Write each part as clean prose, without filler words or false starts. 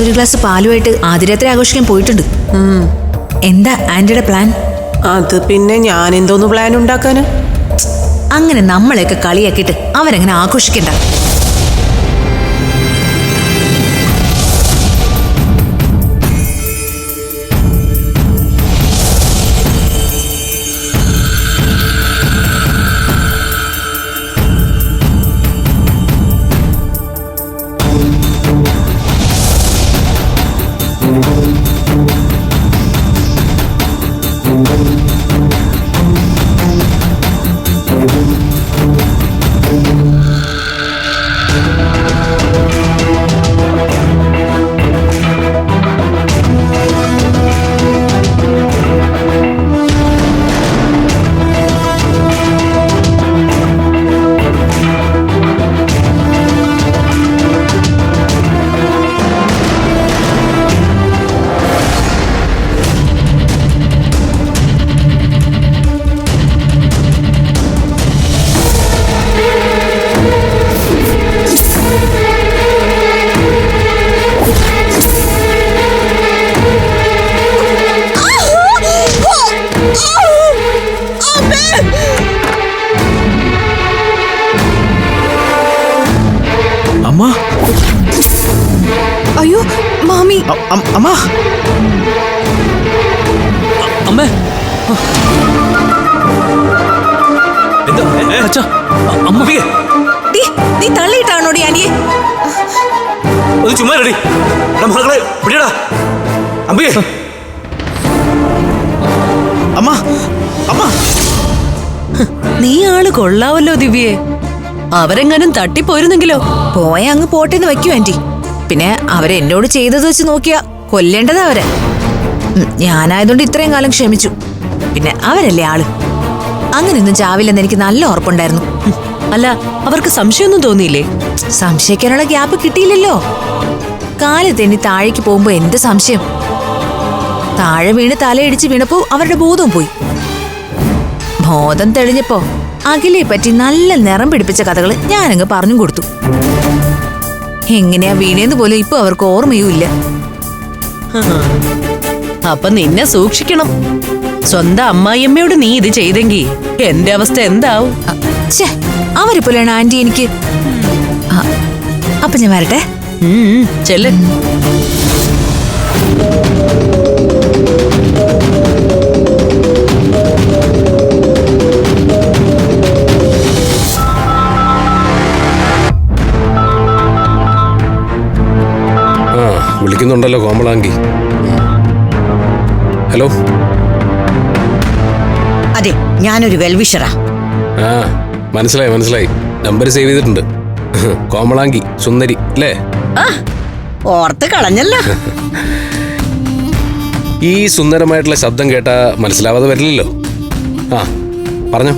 ഞങ്ങളൊരു ഗ്ലാസ് പാലുമായിട്ട് ആദ്യരാത്രി ആഘോഷിക്കാൻ പോയിട്ടുണ്ട്. എന്താ ആന്റിയുടെ പ്ലാൻ? അത് പിന്നെ ഞാൻ എന്തോന്ന് പ്ലാൻ ഉണ്ടാക്കാന്? അങ്ങനെ നമ്മളെയൊക്കെ കളിയാക്കിയിട്ട് അവരങ്ങനെ ആഘോഷിക്കണ്ട. അയ്യോ മാമി, അമ്മ, അമ്മേ, നീ തള്ളിയിട്ടാണോടി ആന്റിയെ? ഒന്ന് ചുമ്മാ റെഡി മകളെ പിടിയടാ അമ്പികേ. അമ്മ, അമ്മ, നീ ആള് കൊള്ളാവല്ലോ ദിവ്യേ. അവരെങ്ങാനും തട്ടിപ്പോയിരുന്നെങ്കിലോ? പോയ അങ്ങ് പോട്ടെന്ന് വെക്കൂ ആന്റി. പിന്നെ അവരെ എന്നോട് ചെയ്തത് വെച്ച് നോക്കിയാ കൊല്ലേണ്ടതാ അവരെ. ഞാനായതുകൊണ്ട് ഇത്രയും കാലം ക്ഷമിച്ചു. പിന്നെ അവരല്ലേ ആള്. അങ്ങനെയൊന്നും ചാവില്ലെന്ന് എനിക്ക് നല്ല ഉറപ്പുണ്ടായിരുന്നു. അല്ല, അവർക്ക് സംശയമൊന്നും തോന്നിയില്ലേ? സംശയിക്കാനുള്ള ഗ്യാപ്പ് കിട്ടിയില്ലല്ലോ. കാലത്തെന്നി താഴേക്ക് പോകുമ്പോ എന്ത് സംശയം? താഴെ വീണ് തലയിടിച്ച് വീണപ്പോ അവരുടെ ബോധവും പോയി. ബോധം തെളിഞ്ഞപ്പോ അഖിലയെ പറ്റി നല്ല നിറം പിടിപ്പിച്ച കഥകള് ഞാനങ്ങ് പറഞ്ഞു കൊടുത്തു. എങ്ങനെയാ വീണേന്ന് പോലും ഇപ്പൊ അവർക്ക് ഓർമ്മയുമില്ല. അപ്പൊ നിന്നെ സൂക്ഷിക്കണം. സ്വന്തം അമ്മായിയമ്മയോട് നീ ഇത് ചെയ്തെങ്കി എന്റെ അവസ്ഥ എന്താവും? അവരിപ്പോലാണ് ആന്റി എനിക്ക്. അപ്പൊ ഞാൻ വരട്ടെ. ചെല്ല്. വിളിക്കുന്നുണ്ടല്ലോ കോമളാങ്കി. ഹലോ. അതെ, ഞാനൊരു വെൽവിഷറാ. മനസ്സിലായി മനസ്സിലായി. നമ്പർ സേവ് ചെയ്തിട്ടുണ്ട്. കോമളാങ്കി സുന്ദരി അല്ലേ? ഓർത്ത് കളഞ്ഞല്ലോ. ഈ സുന്ദരമായിട്ടുള്ള ശബ്ദം കേട്ടാ മനസ്സിലാവാതെ വരില്ലല്ലോ. പറഞ്ഞോ,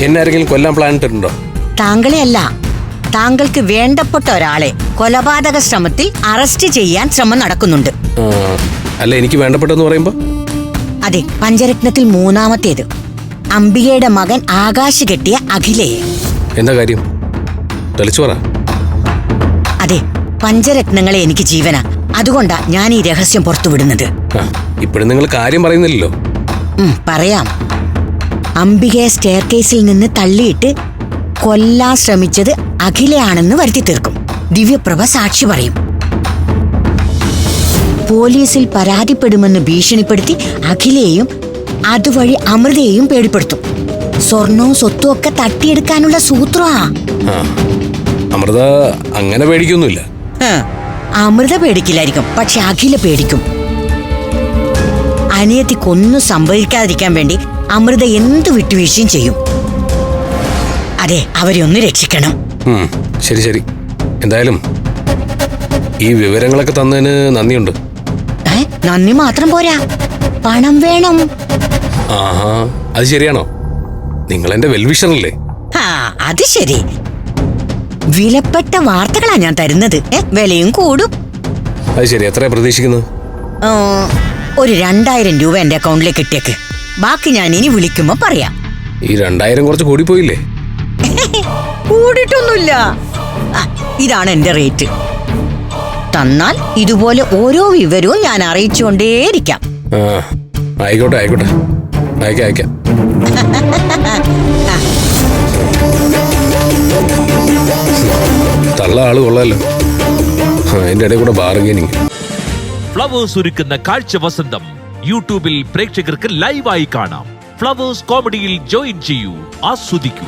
എന്നെ ആരെങ്കിലും കൊല്ലാൻ പ്ലാൻ ഇട്ടിട്ടുണ്ടോ? താങ്കളെ അല്ല, താങ്കൾക്ക് വേണ്ടപ്പെട്ട ഒരാളെ കൊലപാതക ശ്രമത്തിൽ അറസ്റ്റ് ചെയ്യാൻ ശ്രമം നടക്കുന്നുണ്ട്. അല്ല, എനിക്ക് വേണ്ടപ്പെട്ടെന്ന് പറയുമ്പോ? അതെ, പഞ്ചരത്നത്തിൽ മൂന്നാമത്തേത്. അംബികയുടെ മകൻ ആകാശ് കെട്ടിയ അഖിലയെ. എന്താ കാര്യം? തെളിച്ചു പറ. അതെ, പഞ്ചരത്നങ്ങളെ എനിക്ക് ജീവനാ. അതുകൊണ്ടാ ഞാൻ ഈ രഹസ്യം പുറത്തുവിടുന്നത്. ഇപ്പോഴും നിങ്ങൾ കാര്യം പറയുന്നില്ലല്ലോ. പറയാം. അംബികയെ സ്റ്റെയർ കേസിൽ നിന്ന് തള്ളിയിട്ട് കൊല്ലാൻ ശ്രമിച്ചത് അഖിലയാണെന്ന് വരുത്തി തീർക്കും. ദിവ്യപ്രഭ സാക്ഷി പറയും. പോലീസിൽ പരാതിപ്പെടുമെന്ന് ഭീഷണിപ്പെടുത്തി അഖിലയെയും അതുവഴി അമൃതയെയും പേടിപ്പെടുത്തും. സ്വർണവും സ്വത്തും ഒക്കെ തട്ടിയെടുക്കാനുള്ള സൂത്രമാ. അമൃത അങ്ങനെ പേടിക്കൊന്നുമില്ല. അമൃത പേടിക്കില്ലായിരിക്കും, പക്ഷെ അഖില പേടിക്കും. അനിയത്തിക്കൊന്നും സംഭവിക്കാതിരിക്കാൻ വേണ്ടി അമൃത എന്ത് വിട്ടുവീഴ്ചയും ചെയ്യും. അതെ, അവരെ ഒന്ന് രക്ഷിക്കണം. ശരി ശരി. എന്തായാലും ഈ വിവരങ്ങളൊക്കെ തന്നതിന് നന്ദിയുണ്ട്. നന്ദി മാത്രം പോരാ, പണം വേണം. അത് ശരിയാണോ? നിങ്ങൾ എന്റെ വെൽവിഷറല്ലേ? അത് ശരി. വിലപ്പെട്ട വാർത്തകളാ ഞാൻ തരുന്നത്. വിലയും കൂടും. അത് ശരി. എത്രയാ പ്രതീക്ഷിക്കുന്നത്? ഒരു 2000 രൂപ എന്റെ അക്കൗണ്ടിലേക്ക് ഇട്ടേക്ക്. ബാക്കി ഞാൻ ഇനി വിളിക്കുമ്പോ പറയാം. ഈ 2000 കുറച്ച് കൂടിപ്പോയില്ലേ? കൂടിയിട്ടൊന്നുമില്ല. ഇതാണ് എന്റെ റേറ്റ്. തന്നാൽ ഇതുപോലെ ഓരോ വിവരവും ഞാൻ അറിയിച്ചുകൊണ്ടേയിരിക്കാം. ആ ആയിക്കോട്ടെ ആയിക്കോട്ടെ, അയക്കാം അയക്കാം. തള്ള ആള് കൊള്ളാലോ. അതിന്റെ ഇടയിൽ കൂടെ ബാർഗൈനിങ്. ഫ്ലവേഴ്സ് ഒരുക്കുന്ന കാഴ്ച വസന്തം യൂട്യൂബിൽ പ്രേക്ഷകർക്ക് ലൈവായി കാണാം. ഫ്ലവേഴ്സ് കോമഡിയിൽ ജോയിൻ ചെയ്യൂ, ആസ്വദിക്കൂ.